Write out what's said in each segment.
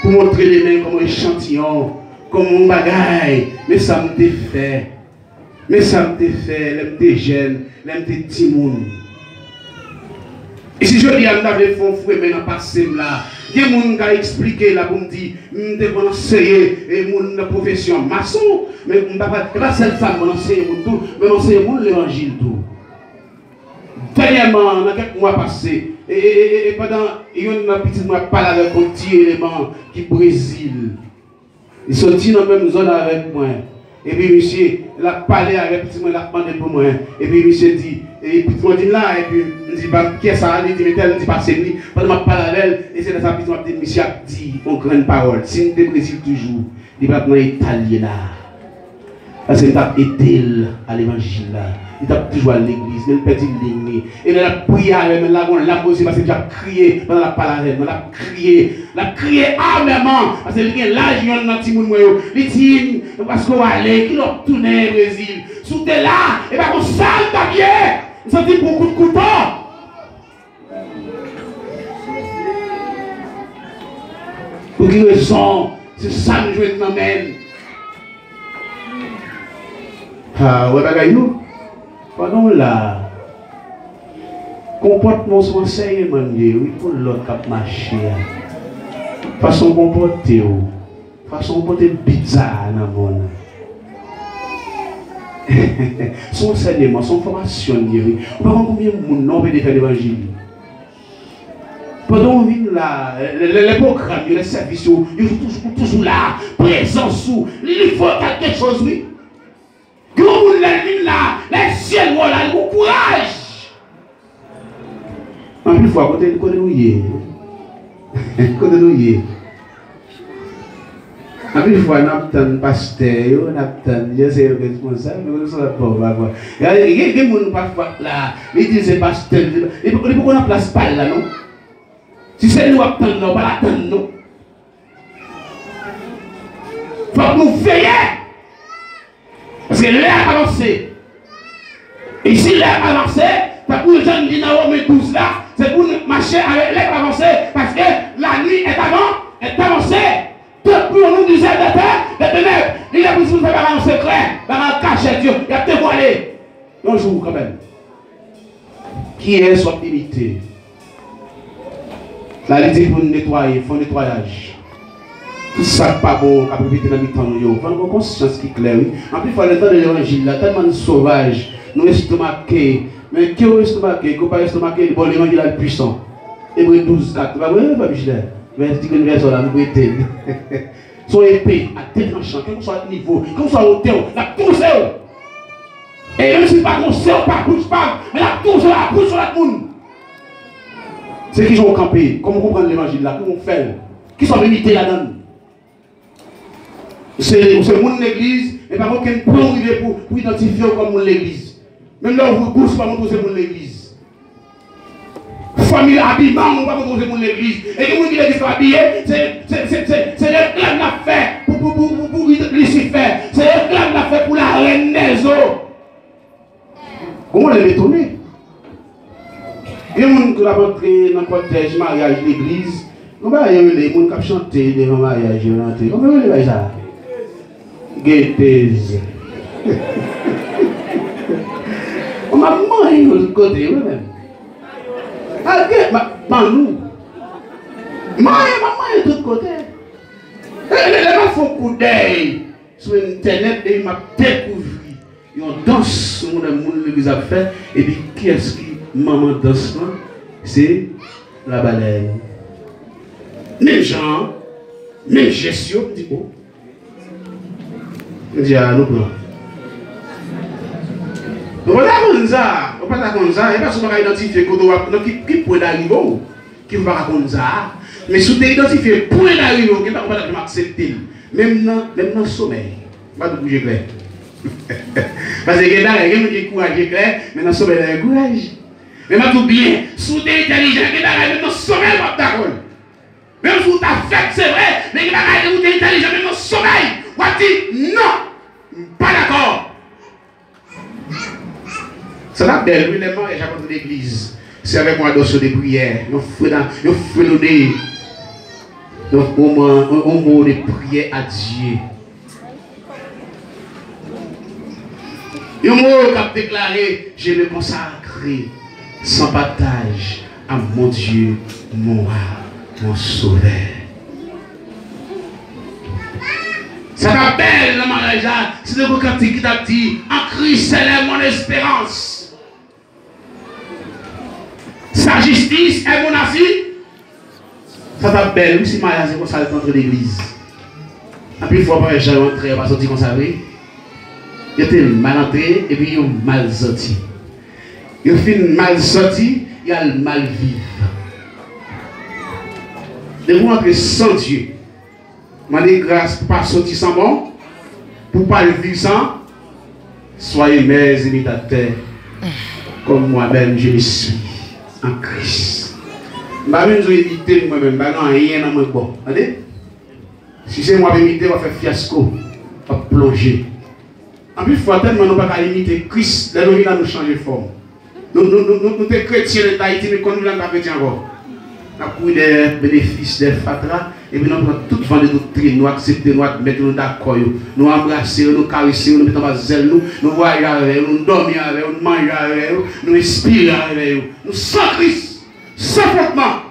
pour montrer les mains comme un échantillon, comme un bagaille. Mais ça me fait. Mais ça me fait, l'aime des jeunes, l'aime des petits mouns. Et si je dis à m'avait fait un frère maintenant passé là, il y a des gens qui ont expliqué là pour me dire, je vais enseigner mon profession maçon, mais je ne vais pas cette femme enseigner tout, mais enseigner l'évangile tout. Dernièrement, dans quelques mois passés, et pendant, il y a un petit mois parlé avec un petit élément qui est Brésil. Il sortit dans la même zone avec moi. Et puis, monsieur, il a parlé avec petit moi, il a demandé pour moi. Et puis, monsieur dit, et puis, moi, dit là, et puis, il dit, qui est ça? Il dit, mais tel, il dit, pas c'est lui. Pendant que je parle avec elle, et c'est dans sa petite moi, monsieur a dit une grande parole. Si nous Brésil toujours, il va dans l'Italie là. Parce qu'il a aidé à l'évangile là. Il a toujours à l'église, même petit ligne. Et il a prié avec elle, là, on l'a posé parce qu'il a crié pendant la parole avec elle. Il a crié âmement. Parce qu'il y a l'âge, il y a un petit monde, il dit, parce qu'on va aller, qu'il a tourné au Brésil. Sous t'es là, et bien on sale papier. Il s'en dit beaucoup de couteaux. Pour quelle raison? C'est ça que je vais te même. Ah, ouais, bagayou. Pardon là. Comportement son enseignement, oui, pour l'autre qui marche. Façon comporter, façon comporter bizarre dans le monde. Son enseignement, son formation, oui. On va voir combien de monde veut faire l'évangile. Pendant qu'on vient là, les programmes, les services, ils sont toujours là, présents sous. Il faut quelque chose, oui. Quand vous l'avez là, les ciels, voilà, le courage. En plus, il faut côté de nous. Côté de nous. En plus, il faut un pasteur, on attend, je sais responsable, mais on ne sait pas. Il y a des gens qui parfois là, ils disent c'est pasteur. Et pourquoi on a place pas là, non? Si c'est nous attendons, on va l'attendre, non? Il faut que nous veillions. Parce que l'air avancé. Et si l'air avancé, c'est pour les gens qui sont 12 là, c'est pour marcher avec l'air avancé. Parce que la nuit est avancée. Depuis nous disait de terre, de ténèbres. Il a besoin de faire un secret, dans un cachet Dieu. Il a dévoilé. Un jour quand même. Qui est son limité? La dit pour nettoyer, il faut nettoyage. Tout ça n'est pas bon à profiter dans le temps. Il faut avoir conscience qui est claire. En plus, il faut le temps de l'évangile, là, tellement de sauvage, nous estomaqués. Mais qui est estomaqué? Qu'on pas estomaqué, bon, l'évangile est puissant. Hébreux 12, 4. Tu vas voir, pas vigilant. Mais si tu as une version là, nous pouvons aider. Son épée à tête tranchant, quel que soit le niveau, quel que soit l'auteur, la touche. Et même si pas conseil, pas bouge pas, mais la touche, la bouche sur la monde. C'est qui ont campé, comment comprendre l'évangile là, comment on fait, qui sont limités là-dedans. C'est le monde de l'église, et par contre, qu'il peut arriver pour identifier comme monde de l'église. Même là où vous bouge, pas montrer c'est monde de l'église. Famille habillement, on va montrer c'est monde de l'église. Et les gens qui l'église sont habillés, c'est le clan l'a fait pour Lucifer. C'est le clan l'a fait pour la reine des eaux. Comment les détourner? Il y a des gens qui ont rentré dans le cortège mariage de l'église. Il y a des gens qui ont chanté devant le mariage. Comment vous voyez ça? Gaieté. On m'a mangé de l'autre côté, oui-même. Nous. Maman de l'autre côté. Elle m'a fait un coup d'œil sur Internet et il m'a découvert. Il y a une danse que le monde a fait. Et puis, qui est-ce qui maman danse là? C'est la baleine. Même gens, même gestion, dit bon. Je dis à nous, on va comme ça, on va comme ça, et parce qu'on va identifier qui peut d'arriver, qui va comme ça. Mais si tu identifies le point d'arrivée, qui va pas accepter, même dans le sommeil, pas de bouger clair. Parce que il y a des gens qui couragent clair, mais dans le sommeil, il y a courage. Mais tout bien, si tu es intelligent, il y a des gens qui sommeil, pas d'accord. Même si tu as fait, c'est vrai, mais il y a des gens qui sont intelligents, mais dans le sommeil, on dit non, pas d'accord. C'est la belle, oui, les morts et j'apporte l'église. C'est avec moi dans de prière. Nous faisons des. Donc, au moins, un mot de prière à Dieu. Un mot qui a déclaré, je me consacre sans partage à mon Dieu, mon sauveur. Ça t'appelle le mariage là, c'est le cantique qui t'a dit, en Christ c'est mon espérance. Sa justice est mon assis. Ça t'appelle, si mariage c'est comme ça, entre l'église. Et puis il faut pas que j'ai rentré, on va sortir comme ça, oui. Il était mal entré et puis il est mal sorti. Il fait mal sorti, il a le mal vivre. De vous entrer sans Dieu. Je dis grâce pour ne pas sortir sans bon, pour ne pas le vivre sans. Soyez mes imitateurs, comme moi-même je le suis en Christ. Je ne vais pas imiter moi-même, je ne vais rien dans mon bon. Si c'est moi qui imiter, je vais faire fiasco, je vais plonger. En plus, il faut tellement ne pas imiter Christ, là nous allons changer de forme. Nous sommes chrétiens de Tahiti, mais quand nous sommes chrétiens encore. Nous avons des bénéfices, des fatras, et puis nous avons tout vent de doctrine, nous acceptons, nous mettons d'accord, nous embrassons, nous caressons, nous mettons à zèle, nous voyons avec nous, nous dormons avec nous, nous mangeons avec nous, nous inspirons avec nous. Nous sans Christ, sans frottement.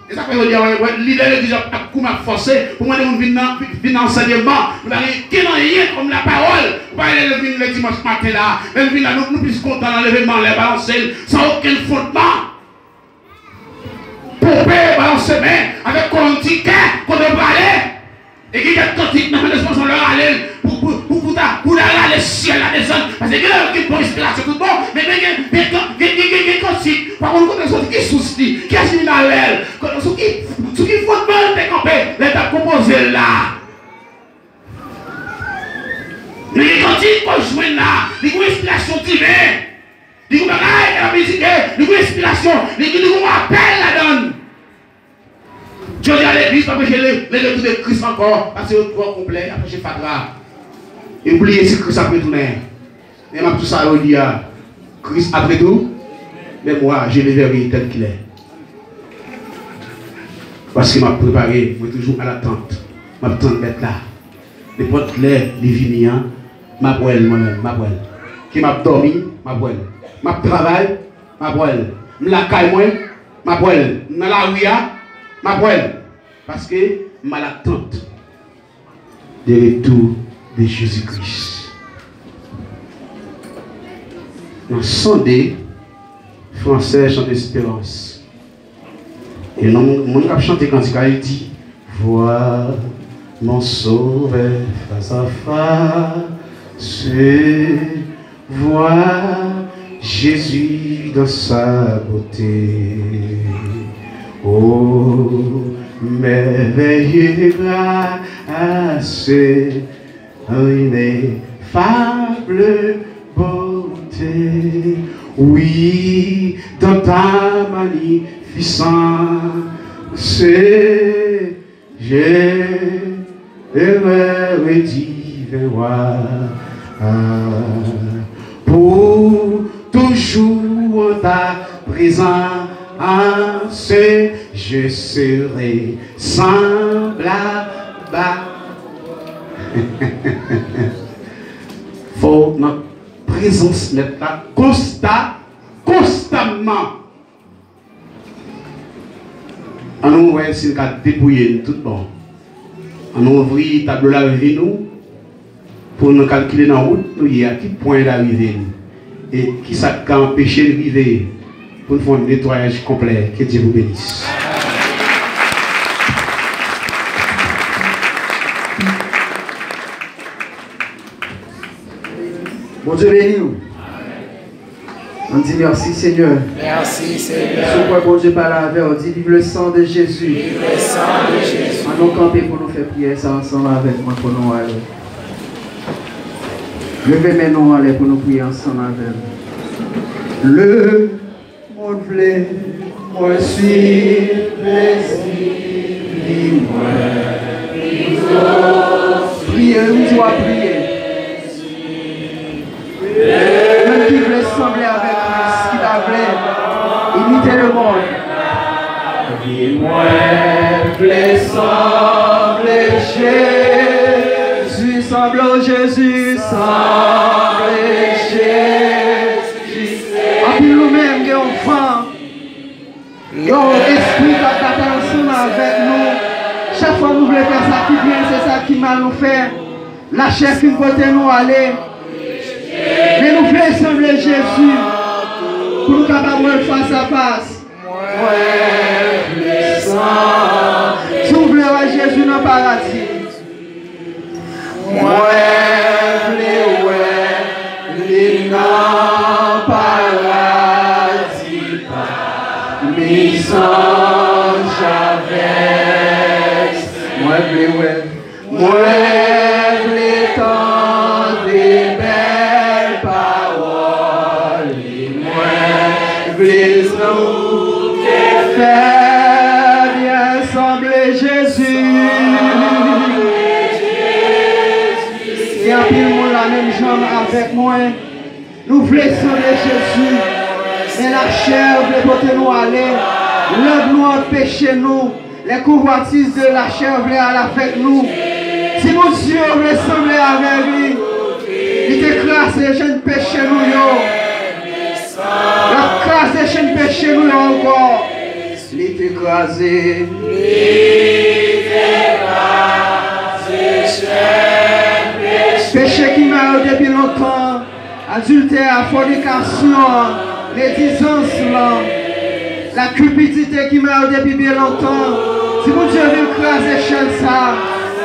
Et ça fait dire, l'idée de Dieu a coup m'a forcé, pour moi, nous venons dans l'enseignement, nous n'avons rien comme la parole. Nous allons venir le dimanche matin là, nous venons nous plus contents dans l'événement, les balancer, sans aucun fondement. Pour payer, balancer main, avec un ticket, qu'on devrait aller. Et qui est cantique, nous avons leur aller pour aller le ciel, la descente. Parce que il y a une inspiration tout bon, mais il y a un cantique. Par contre, quand on qui soucie, qui est fini dans l'aile, ce qui faut mal décamper, l'état composé là. Mais il y a un cantique qu'on joue là, il y a une inspiration divine. Il y a une musique, il y a une inspiration, il y a un appel là-dedans. Je dis à l'église, parce que j'ai les retours de Christ encore, parce que c'est trop complet, après j'ai pas grave. Et oubliez si Christ après tourner. Et même tout ça, on dit à Christ après tout, mais moi, je le verrai tel qu'il est. Parce qu'il m'a préparé, moi toujours à l'attente. Je m'attends d'être là. Les portes claires, les vignes, ma poêle moi-même, ma poêle. Qui m'a dormi, ma poêle. Ma travail, ma poêle. La caille moi, ma poêle. Dans la rue, ma poêle. Parce que ma l'attente de retour de Jésus-Christ. Dans son dé, français chante espérance. Et mon a chanté quand il dit vois mon sauveur face à face, vois Jésus dans sa beauté. Oh, merveilleux grâce, ineffable beauté. Oui, dans ta magnificence, j'ai heureux divin roi. Pour toujours en ta présence, je serai semblable. Faut notre présence mettre là constamment. On nous voit si nous avons dépouillé tout bon. On nous ouvre le tableau de la vie nous pour nous calculer dans la route, nous y à qui point d'arrivée et qui ça a empêché de vivre pour nous faire un nettoyage complet. Que Dieu vous bénisse. Bon Dieu béni nous. On dit merci Seigneur. Merci Seigneur. Sur quoi bon Dieu parle avec, on dit vive le sang de Jésus. Vive le sang de Jésus. On nous camper pour nous faire prier ça ensemble avec moi pour nous aller. Levez mes noms aller pour nous prier ensemble avec. Le monde voulait, moi suis plaisir, priez, nous doit prier. Même qui voulait sembler avec Christ, qui voulait imiter le monde. Moi, plaisant. semble Jésus, semble Jésus. Et puis nous-mêmes, nous enfants, nous esprit qui va ensemble avec nous. Chaque fois que nous voulons faire ça qui bien, c'est ça qui mal nous fait. La chair qui côté nous aller. Mais nous voulons sembler Jésus pour nous capables de face à face. Si vous voulez voir Jésus dans le paradis. Moi, les dans paradis, mes anges avec. Moi, les temps des belles paroles. Moi, les nous faire bien sembler Jésus. Il y a pile monde la même jambe avec moi. Nous voulons sembler Jésus. Mais la chair veut porter nous aller. L'œuvre nous empêche nous. Les convoitises de la chair veulent aller avec nous. Si mon Dieu veut sembler avec lui, il t'écrase les jeunes péchés nous. La crasse des jeunes péchés nous encore. Il t'écrase. Péché qui m'a depuis longtemps, adultère, fornication, médisance, la cupidité qui m'a depuis bien longtemps. Si mon Dieu veut écraser chez ça,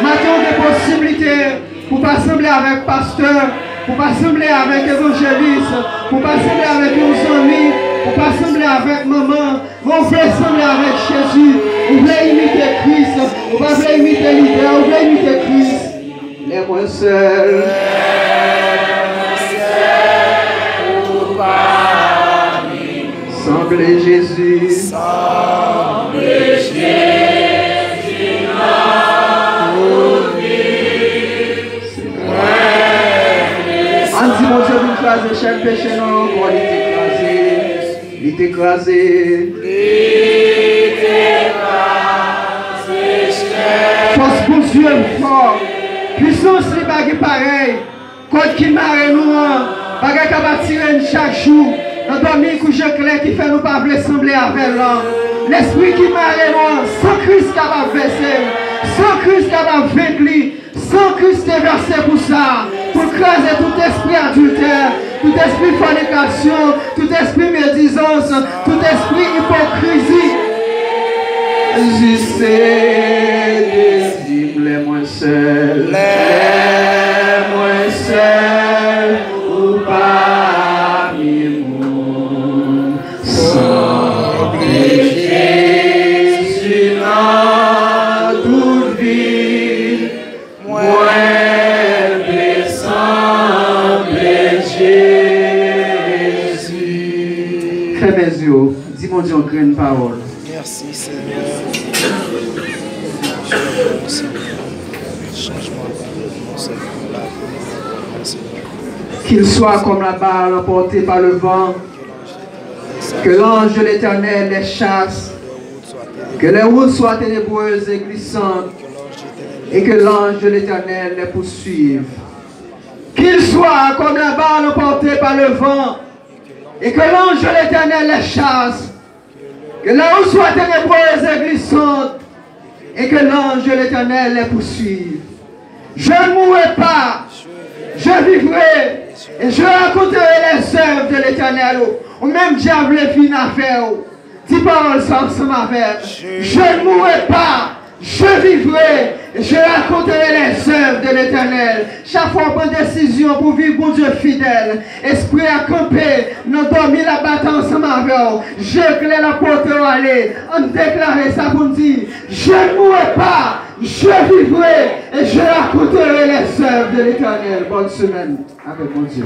maintenant des possibilités pour pas sembler avec pasteur, pour pas sembler avec évangéliste, pour pas sembler avec nos amis, pour pas sembler avec maman. Vous voulez sembler avec Jésus, vous voulez imiter Christ, vous voulez imiter l'idée, vous voulez imiter Christ. Les moins seuls. Semble Jésus. Semble Jésus. On dit mon Dieu, vous écrasez chaque péché, non, encore il est écrasé. Il est écrasé. Force pour Dieu fort. Puissance les bagues pareil. Quand qui marre nous, bagues qui va tirer chaque jour. Dans dormir coucher clair qui fait nous pas sembler avec l'homme. L'esprit qui marre nous, sans Christ qui va verser, sans Christ qui va vaincre, sans Christ est versé pour ça. Pour craser tout esprit adultère, tout esprit fornication, tout esprit médisance, tout esprit hypocrisie. Juste les moins seuls, ou parmi nous, semble Jésus dans toute ville, moi semble Jésus. Fais mes yeux, dis mon Dieu, crée une parole. Merci Seigneur. Qu'il soit comme la balle emportée par le vent, que l'ange de l'Éternel les chasse, que les routes soient ténébreuses et glissantes, et que l'ange de l'Éternel les poursuive. Qu'il soit comme la balle emportée par le vent, et que l'ange de l'Éternel les chasse, que les routes soient ténébreuses et glissantes, et que l'ange de l'Éternel les poursuive. Je ne mourrai pas, je vivrai, et je raconterai les œuvres de l'Éternel. Ou même diable fin à faire. Dis paroles ensemble avec. Je ne mourrai pas, je vivrai, et je raconterai les œuvres de l'Éternel. Chaque fois qu'on prend décision pour vivre pour Dieu fidèle, esprit à camper, nous dormir la bataille ensemble avec. Je clé la porte à aller. On déclare ça pour dire, je ne mourrai pas, je vivrai, et je raconterai les œuvres de l'Éternel. Bonne semaine avec mon Dieu.